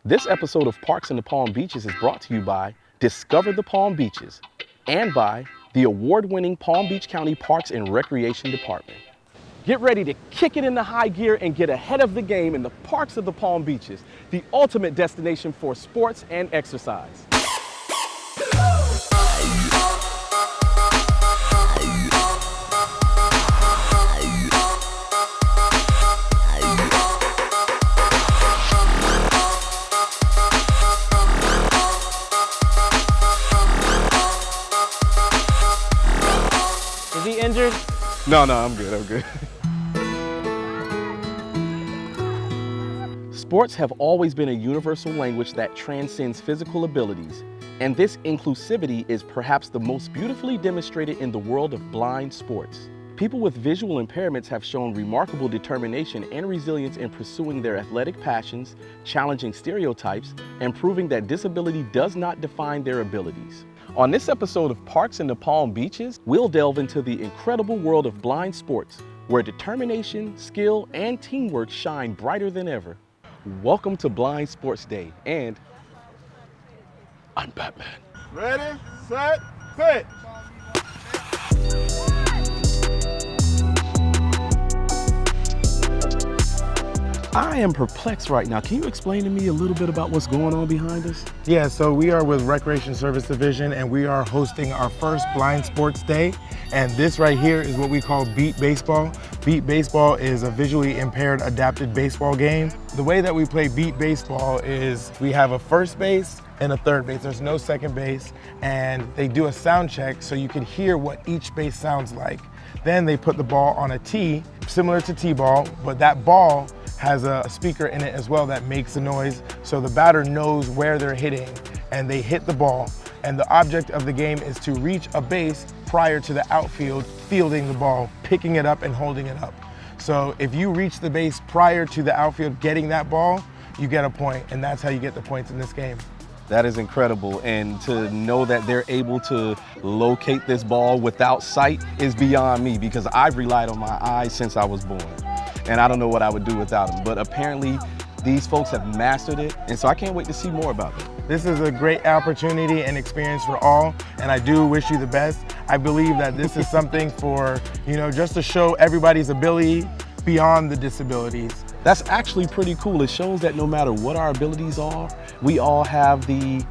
This episode of Parks in the Palm Beaches is brought to you by Discover the Palm Beaches and by the award-winning Palm Beach County Parks and Recreation Department. Get ready to kick it into high gear and get ahead of the game in the Parks of the Palm Beaches, the ultimate destination for sports and exercise. Is he injured? No, I'm good. Sports have always been a universal language that transcends physical abilities, and this inclusivity is perhaps the most beautifully demonstrated in the world of blind sports. People with visual impairments have shown remarkable determination and resilience in pursuing their athletic passions, challenging stereotypes, and proving that disability does not define their abilities. On this episode of Parks in the Palm Beaches, we'll delve into the incredible world of blind sports, where determination, skill, and teamwork shine brighter than ever. Welcome to Blind Sports Day, and I'm Batman. Ready, set, pitch. I am perplexed right now. Can you explain to me a little bit about what's going on behind us? Yeah, so we are with Recreation Service Division and we are hosting our first Blind Sports Day. And this right here is what we call Beat Baseball. Beat Baseball is a visually impaired adapted baseball game. The way that we play Beat Baseball is we have a first base and a third base. There's no second base, and they do a sound check so you can hear what each base sounds like. Then they put the ball on a tee, similar to T-ball, but that ball has a speaker in it as well that makes a noise, so the batter knows where they're hitting, and they hit the ball. And the object of the game is to reach a base prior to the outfield fielding the ball, picking it up and holding it up. So if you reach the base prior to the outfield getting that ball, you get a point, and that's how you get the points in this game. That is incredible, and to know that they're able to locate this ball without sight is beyond me, because I've relied on my eyes since I was born. And I don't know what I would do without them, but apparently these folks have mastered it, and so I can't wait to see more about them. This is a great opportunity and experience for all, and I do wish you the best. I believe that this is something for, just to show everybody's ability beyond the disabilities. That's actually pretty cool. It shows that no matter what our abilities are, we all have the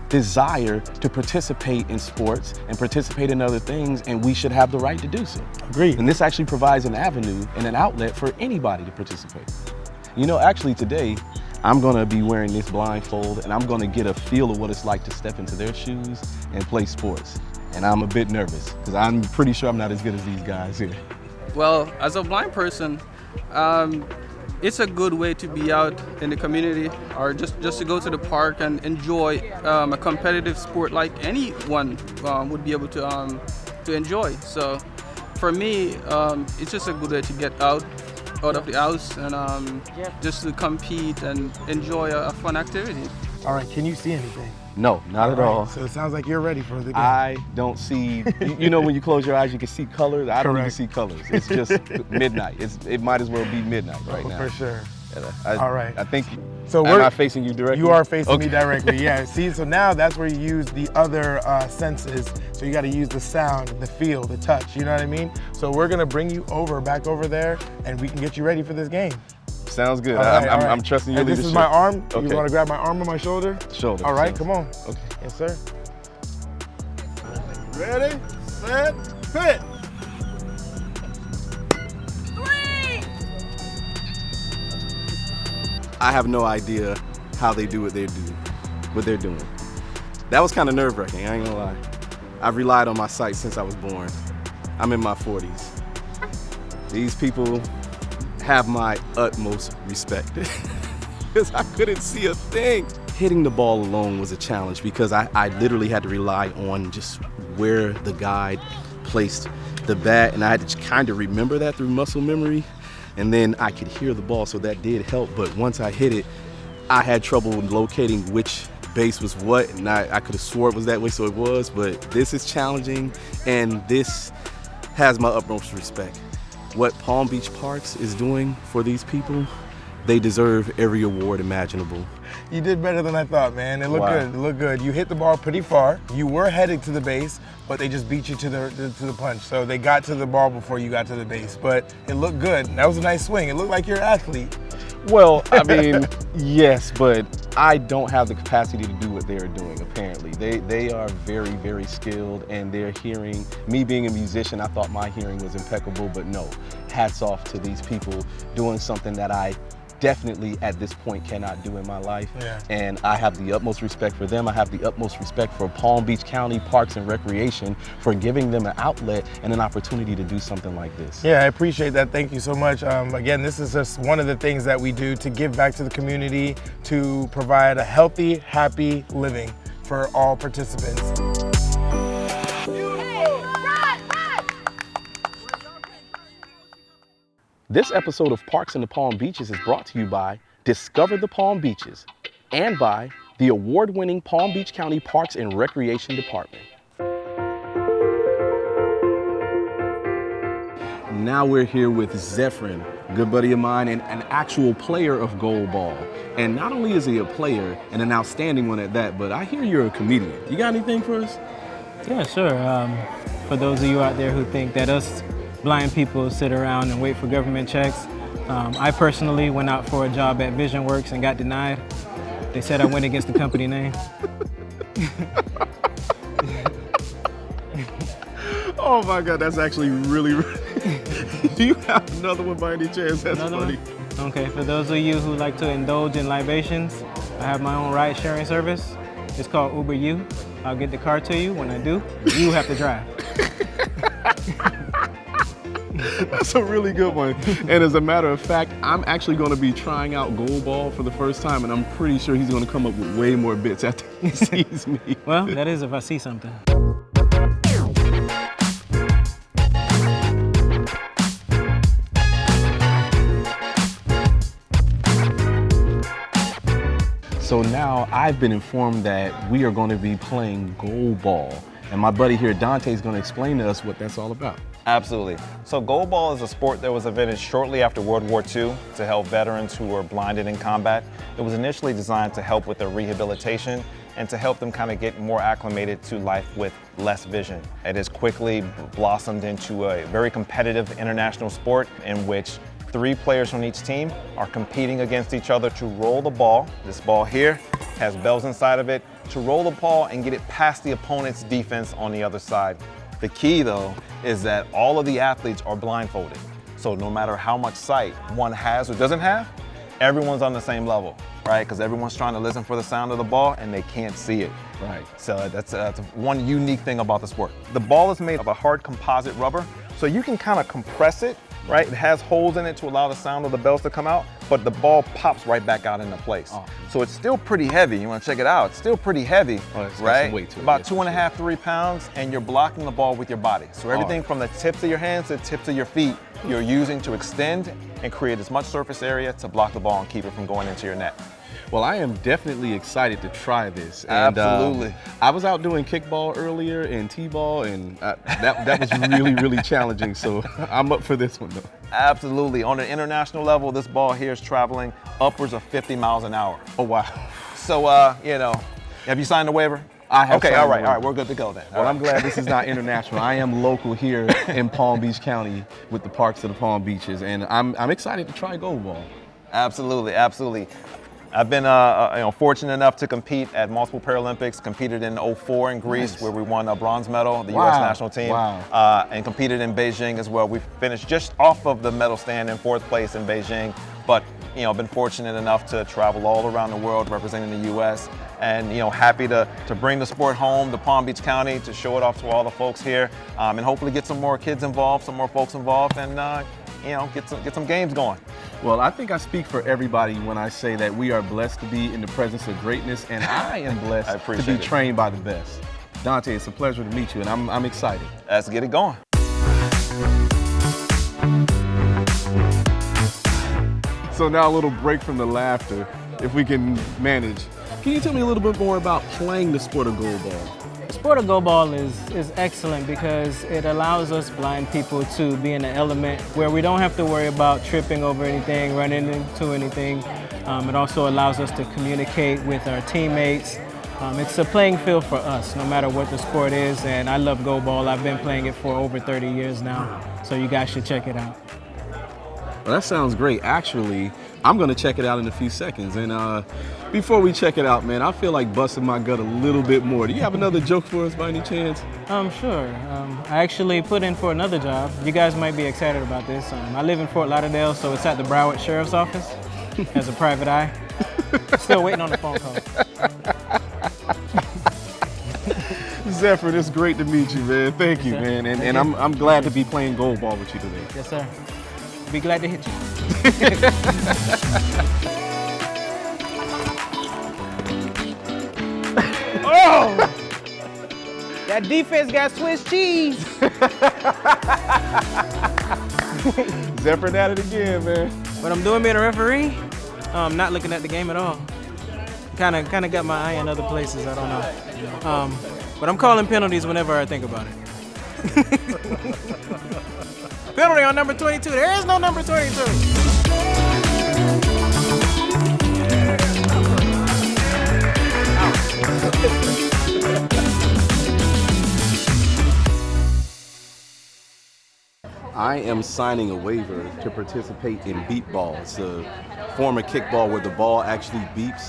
desire to participate in sports and participate in other things, and we should have the right to do so. Agreed. And this actually provides an avenue and an outlet for anybody to participate. Actually today, I'm gonna be wearing this blindfold and I'm gonna get a feel of what it's like to step into their shoes and play sports. And I'm a bit nervous, because I'm pretty sure I'm not as good as these guys here. Well, as a blind person, it's a good way to be out in the community, or just to go to the park and enjoy a competitive sport like anyone would be able to enjoy. So for me, it's just a good way to get out of the house and just to compete and enjoy a fun activity. All right, can you see anything? No, not at all. So it sounds like you're ready for the game. I don't see, when you close your eyes, you can see colors. I don't even see colors. It's just midnight. It might as well be midnight right now. For sure. All right. I think, so am I facing you directly? You are facing me directly, yeah. See, so now that's where you use the other senses. So you got to use the sound, the feel, the touch, you know what I mean? So we're going to bring you back over there, and we can get you ready for this game. Sounds good. All right. I'm trusting your leadership. This is my arm. Okay. You want to grab my arm on my shoulder? Shoulder. All right, come on. Okay. Yes, sir. Ready, set, pitch. 3! I have no idea how they do what they're doing. That was kind of nerve-wracking, I ain't gonna lie. I've relied on my sight since I was born. I'm in my 40s. These people have my utmost respect, because I couldn't see a thing. Hitting the ball alone was a challenge, because I literally had to rely on just where the guide placed the bat, and I had to kind of remember that through muscle memory, and then I could hear the ball, so that did help. But once I hit it, I had trouble locating which base was what, and I could have swore it was that way, so it was. But this is challenging, and this has my utmost respect. What Palm Beach Parks is doing for these people They deserve every award imaginable. You did better than I thought, man. It looked Wow. good. It looked good. You hit the ball pretty far. You were headed to the base, but they just beat you to the punch. So they got to the ball before you got to the base. But it looked good. That was a nice swing. It looked like you're an athlete. Well, I mean, yes, but I don't have the capacity to do what they're doing, apparently. They are very, very skilled, and their hearing, me being a musician, I thought my hearing was impeccable, but no. Hats off to these people doing something that I definitely at this point cannot do in my life. Yeah. And I have the utmost respect for them. I have the utmost respect for Palm Beach County Parks and Recreation for giving them an outlet and an opportunity to do something like this. Yeah, I appreciate that. Thank you so much. Again, this is just one of the things that we do to give back to the community, to provide a healthy, happy living for all participants. This episode of Parks in the Palm Beaches is brought to you by Discover the Palm Beaches and by the award-winning Palm Beach County Parks and Recreation Department. Now we're here with Zephyrin, a good buddy of mine and an actual player of goalball. And not only is he a player and an outstanding one at that, but I hear you're a comedian. You got anything for us? Yeah, sure. For those of you out there who think that us blind people sit around and wait for government checks, I personally went out for a job at Vision Works and got denied. They said I went against the company name. Oh my God, that's actually really Do you have another one by any chance? That's Another funny. one? Okay, for those of you who like to indulge in libations, I have my own ride sharing service. It's called Uber U. I'll get the car to you. When I do, you have to drive. That's a really good one. And as a matter of fact, I'm actually going to be trying out goalball for the first time, and I'm pretty sure he's going to come up with way more bits after he sees me. Well, that is if I see something. So now I've been informed that we are going to be playing goalball. And my buddy here, Dante, is going to explain to us what that's all about. Absolutely. So goalball is a sport that was invented shortly after World War II to help veterans who were blinded in combat. It was initially designed to help with their rehabilitation and to help them kind of get more acclimated to life with less vision. It has quickly blossomed into a very competitive international sport in which 3 players from each team are competing against each other to roll the ball. This ball here has bells inside of it, to roll the ball and get it past the opponent's defense on the other side. The key though is that all of the athletes are blindfolded. So no matter how much sight one has or doesn't have, everyone's on the same level, right? Because everyone's trying to listen for the sound of the ball and they can't see it. Right. So that's one unique thing about the sport. The ball is made of a hard composite rubber, so you can kind of compress it, right? It has holes in it to allow the sound of the bells to come out, but the ball pops right back out into place. Oh. So it's still pretty heavy. You want to check it out. It's still pretty heavy, Oh, it's got right? some weight to it, About yeah, 2.5, 3 pounds, and you're blocking the ball with your body. So everything from the tips of your hands to the tips of your feet, you're using to extend and create as much surface area to block the ball and keep it from going into your net. Well, I am definitely excited to try this. And, Absolutely. I was out doing kickball earlier and t-ball, and that was really, really challenging. So I'm up for this one, though. Absolutely. On an international level, this ball here is traveling upwards of 50 miles an hour. Oh, wow. So, you know, have you signed the waiver? I have Okay, signed all the right, waiver. we're good to go then. Well, I'm glad this is not international. I am local here in Palm Beach County with the Parks of the Palm Beaches, and I'm excited to try goalball. Absolutely, absolutely. I've been fortunate enough to compete at multiple Paralympics, competed in '04 in Greece, Nice. where we won a bronze medal, the Wow. U.S. national team, Wow. and competed in Beijing as well. We finished just off of the medal stand in 4th place in Beijing, but been fortunate enough to travel all around the world representing the U.S. and happy to bring the sport home to Palm Beach County to show it off to all the folks here, and hopefully get some more kids involved, some more folks involved, and get some games going. Well, I think I speak for everybody when I say that we are blessed to be in the presence of greatness, and I am blessed I to appreciate be it. trained by the best. Dante, it's a pleasure to meet you, and I'm excited. Let's get it going. So now a little break from the laughter, if we can manage. Can you tell me a little bit more about playing the sport of goalball? sport of go ball is excellent because it allows us blind people to be in an element where we don't have to worry about tripping over anything, running into anything. It also allows us to communicate with our teammates. It's a playing field for us, no matter what the sport is, and I love go ball. I've been playing it for over 30 years now, so you guys should check it out. Well, that sounds great. Actually, I'm going to check it out in a few seconds. And before we check it out, man, I feel like busting my gut a little bit more. Do you have another joke for us by any chance? Sure. I actually put in for another job. You guys might be excited about this. I live in Fort Lauderdale, so it's at the Broward Sheriff's Office as a private eye. Still waiting on the phone call. Zephyr, it's great to meet you, man. Thank you, man. And I'm glad to be playing goal ball with you today. Yes, sir. Be glad to hit you. Oh! That defense got Swiss cheese. Zephyr at it again, man. What I'm doing being a referee, I'm not looking at the game at all. Kind of got my eye in other places, I don't know. But I'm calling penalties whenever I think about it. Penalty on number 22. There is no number 22. I am signing a waiver to participate in beep ball. It's a form of kickball where the ball actually beeps.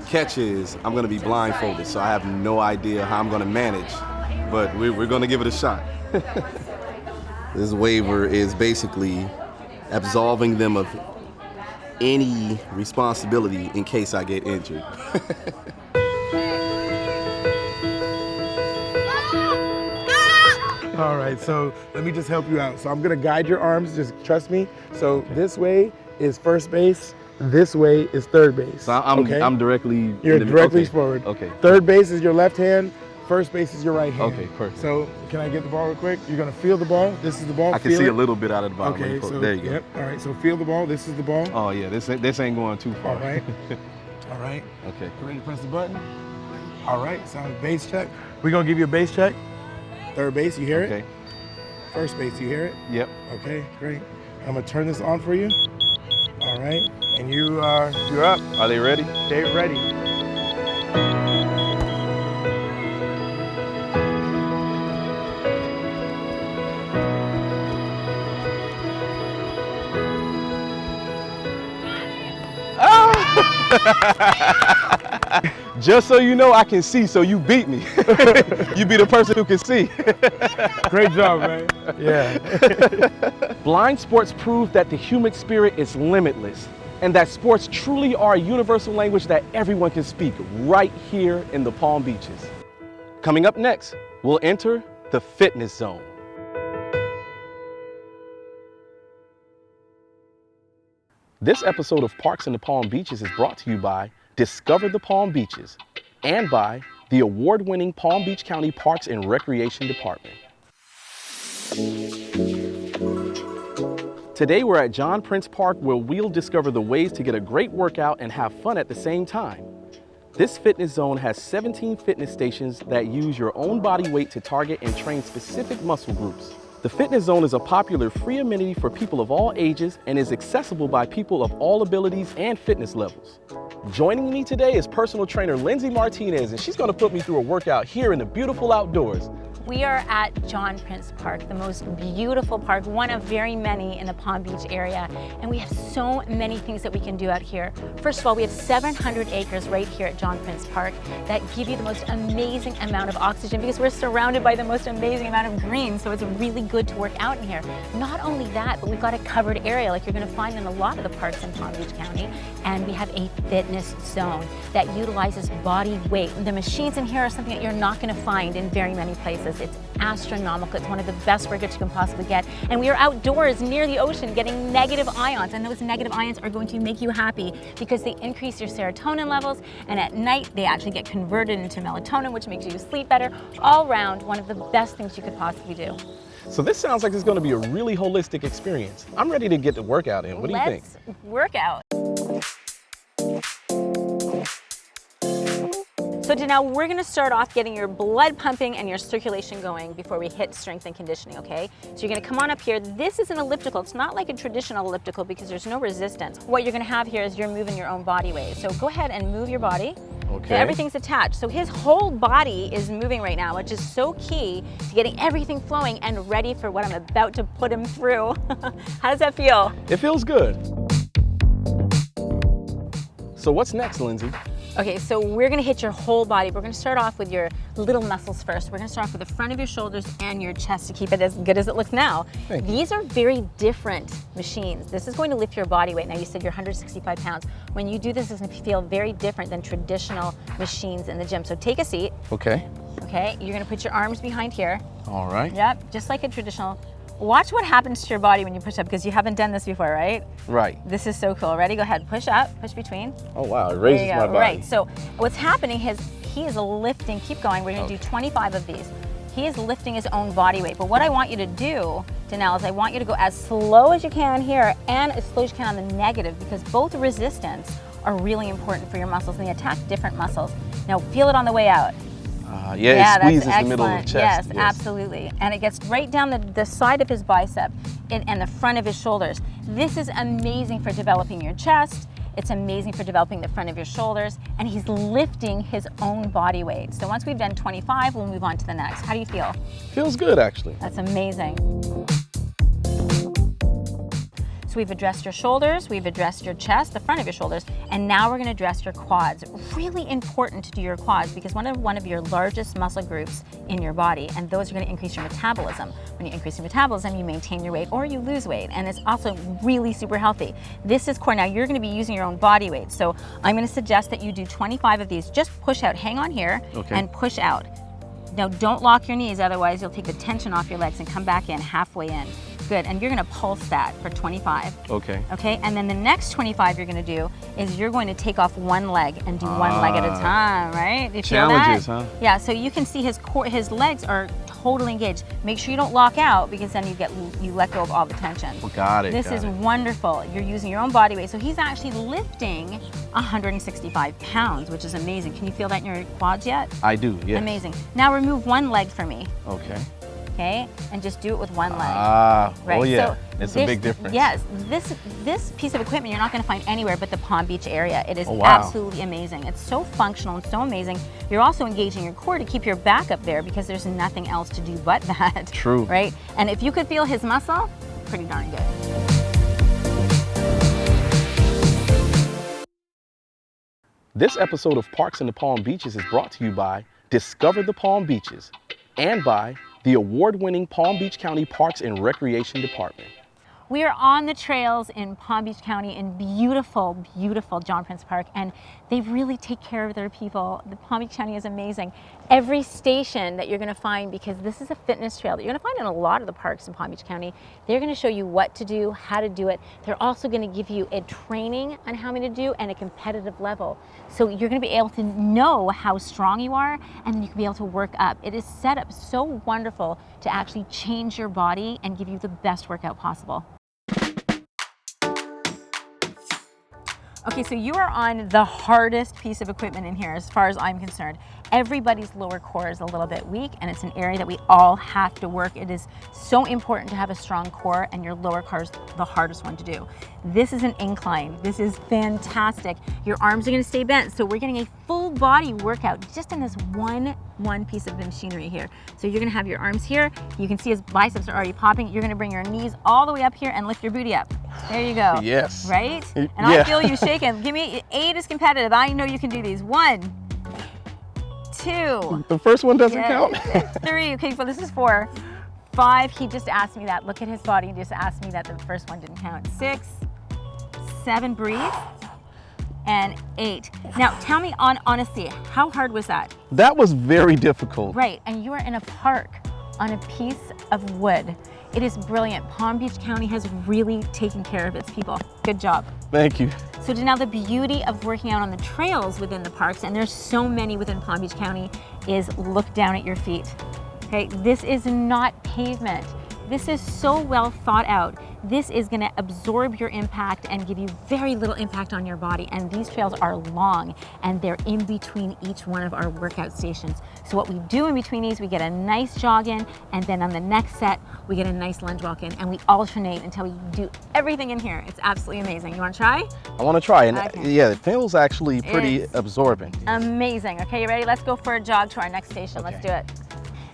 Catch is, I'm going to be blindfolded, so I have no idea how I'm going to manage, but we're going to give it a shot. This waiver is basically absolving them of any responsibility in case I get injured. All right, so let me just help you out. So I'm gonna guide your arms, just trust me. So this way is first base, this way is third base. So I'm directly... You're directly forward. Okay. Third base is your left hand, first base is your right hand. Okay, perfect. So can I get the ball real quick? You're gonna feel the ball. This is the ball. I can see a little bit out of the bottom. Okay, so there you go. Yep. All right, so feel the ball. This is the ball. Oh yeah, this ain't going too far. All right. All right. Okay. Ready to press the button? All right, sound base check. We're gonna give you a base check. Third base, you hear it? Okay. First base, you hear it? Yep. Okay, great. I'm gonna turn this on for you. All right, and you're up. Are they ready? They're ready. Just so you know, I can see, so you beat me. You be the person who can see. Great job, man. Yeah. Blind sports prove that the human spirit is limitless and that sports truly are a universal language that everyone can speak right here in the Palm Beaches. Coming up next, we'll enter the fitness zone. This episode of Parks in the Palm Beaches is brought to you by Discover the Palm Beaches and by the award-winning Palm Beach County Parks and Recreation Department. Today we're at John Prince Park where we'll discover the ways to get a great workout and have fun at the same time. This fitness zone has 17 fitness stations that use your own body weight to target and train specific muscle groups. The fitness zone is a popular free amenity for people of all ages and is accessible by people of all abilities and fitness levels. Joining me today is personal trainer Lindsay Martinez, and she's going to put me through a workout here in the beautiful outdoors. We are at John Prince Park, the most beautiful park, one of very many in the Palm Beach area. And we have so many things that we can do out here. First of all, we have 700 acres right here at John Prince Park that give you the most amazing amount of oxygen because we're surrounded by the most amazing amount of green. So it's really good to work out in here. Not only that, but we've got a covered area like you're going to find in a lot of the parks in Palm Beach County. And we have a fitness zone that utilizes body weight. The machines in here are something that you're not going to find in very many places. It's astronomical. It's one of the best workouts you can possibly get. And we are outdoors near the ocean getting negative ions. And those negative ions are going to make you happy because they increase your serotonin levels. And at night, they actually get converted into melatonin, which makes you sleep better. All around, one of the best things you could possibly do. So this sounds like it's going to be a really holistic experience. I'm ready to get the workout in. What do you think? Let's work out. So now we're gonna start off getting your blood pumping and your circulation going before we hit strength and conditioning, okay? So you're gonna come on up here. This is an elliptical. It's not like a traditional elliptical because there's no resistance. What you're gonna have here is you're moving your own body weight. So go ahead and move your body. Okay. So everything's attached. So his whole body is moving right now, which is so key to getting everything flowing and ready for what I'm about to put him through. How does that feel? It feels good. So what's next, Lindsay? Okay, so we're gonna hit your whole body. We're gonna start off with your little muscles first. We're gonna start off with the front of your shoulders and your chest to keep it as good as it looks now. Thank you. These are very different machines. This is going to lift your body weight. Now you said you're 165 pounds. When you do this, it's gonna feel very different than traditional machines in the gym. So take a seat, Okay. okay? You're gonna put your arms behind here. All right. Yep, just like a traditional. Watch what happens to your body when you push up because you haven't done this before, right? Right. This is so cool. Ready? Go ahead, push up, push between. Oh wow, it There raises you my go. body. Right. So what's happening is he is lifting. Keep going. We're going to do 25 of these. He is lifting his own body weight. But what I want you to do, Danelle, is I want you to go as slow as you can here and as slow as you can on the negative because both resistance are really important for your muscles and they attack different muscles. Now feel it on the way out. Yeah, it squeezes that's the middle of the excellent. chest. Yes, absolutely. And it gets right down the side of his bicep and the front of his shoulders. This is amazing for developing your chest. It's amazing for developing the front of your shoulders. And he's lifting his own body weight. So once we've done 25, we'll move on to the next. How do you feel? Feels good, actually. That's amazing. So we've addressed your shoulders, we've addressed your chest, the front of your shoulders, and now we're gonna address your quads. Really important to do your quads because one of your largest muscle groups in your body, and those are gonna increase your metabolism. When you increase your metabolism, you maintain your weight or you lose weight, and it's also really super healthy. This is core. Now you're gonna be using your own body weight. So I'm gonna suggest that you do 25 of these. Just push out, hang on here, and push out. Now don't lock your knees, otherwise you'll take the tension off your legs and come back in halfway in. Good, and you're gonna pulse that for 25. Okay. Okay, and then the next 25 you're gonna do is you're going to take off one leg and do one leg at a time, right? Do you feel that? Challenges, huh? Yeah, so you can see his legs are totally engaged. Make sure you don't lock out because then you let go of all the tension. Got it. This is wonderful. You're using your own body weight. So he's actually lifting 165 pounds, which is amazing. Can you feel that in your quads yet? I do, yes. Amazing. Now remove one leg for me. Okay. Okay, and just do it with one leg. Oh yeah, So it's a big difference. Yes, this piece of equipment you're not going to find anywhere but the Palm Beach area. It is wow. absolutely amazing. It's so functional and so amazing. You're also engaging your core to keep your back up there because there's nothing else to do but that. True. Right? And if you could feel his muscle, pretty darn good. This episode of Parks in the Palm Beaches is brought to you by Discover the Palm Beaches and by the award-winning Palm Beach County Parks and Recreation Department. We are on the trails in Palm Beach County in beautiful, beautiful John Prince Park, and they really take care of their people. The Palm Beach County is amazing. Every station that you're gonna find, because this is a fitness trail that you're gonna find in a lot of the parks in Palm Beach County, they're gonna show you what to do, how to do it. They're also gonna give you a training on how many to do and a competitive level. So you're gonna be able to know how strong you are, and then you can be able to work up. It is set up so wonderful to actually change your body and give you the best workout possible. Okay, so you are on the hardest piece of equipment in here as far as I'm concerned. Everybody's lower core is a little bit weak, and it's an area that we all have to work. It is so important to have a strong core, and your lower core is the hardest one to do. This is an incline. This is fantastic. Your arms are gonna stay bent, so we're getting a full body workout just in this one piece of machinery here. So you're gonna have your arms here. You can see his biceps are already popping. You're gonna bring your knees all the way up here and lift your booty up. There you go. Yes. Right? And Yeah. I feel you shaking. Give me 8 is competitive. I know you can do these. 1, 2. The first one doesn't Yeah, count? 3. Okay, so this is 4. 5. He just asked me that. Look at his body. He just asked me that the first one didn't count. 6, 7. Breathe. And 8. Now, tell me honestly, how hard was that? That was very difficult. Right, and you are in a park on a piece of wood. It is brilliant. Palm Beach County has really taken care of its people. Good job. Thank you. So now the beauty of working out on the trails within the parks, and there's so many within Palm Beach County, is look down at your feet. Okay, this is not pavement. This is so well thought out. this is going to absorb your impact and give you very little impact on your body. And these trails are long and they're in between each one of our workout stations. So what we do in between these, we get a nice jog in, and then on the next set, we get a nice lunge walk in, and we alternate until we do everything in here. It's absolutely amazing. You want to try? I want to try, and Okay. yeah, it feels actually pretty It's absorbent. Amazing. Okay, you ready? Let's go for a jog to our next station. Let's do Okay. it.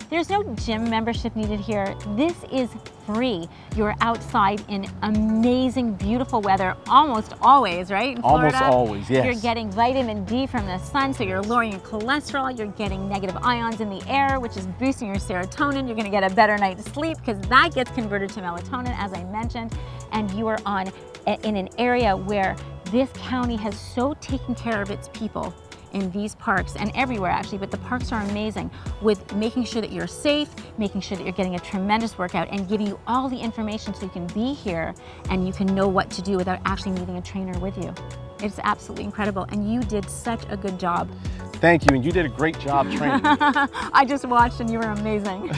There's no gym membership needed here. This is free. You're outside in amazing, beautiful weather almost always, right? In Almost Florida. always, yes. You're getting vitamin D from the sun, so you're lowering your cholesterol. You're getting negative ions in the air, which is boosting your serotonin. You're gonna get a better night's sleep because that gets converted to melatonin, as I mentioned. And you are in an area where this county has so taken care of its people in these parks and everywhere actually, but the parks are amazing with making sure that you're safe, making sure that you're getting a tremendous workout, and giving you all the information so you can be here and you can know what to do without actually needing a trainer with you. It's absolutely incredible, and you did such a good job. Thank you, and you did a great job training me. I just watched and you were amazing.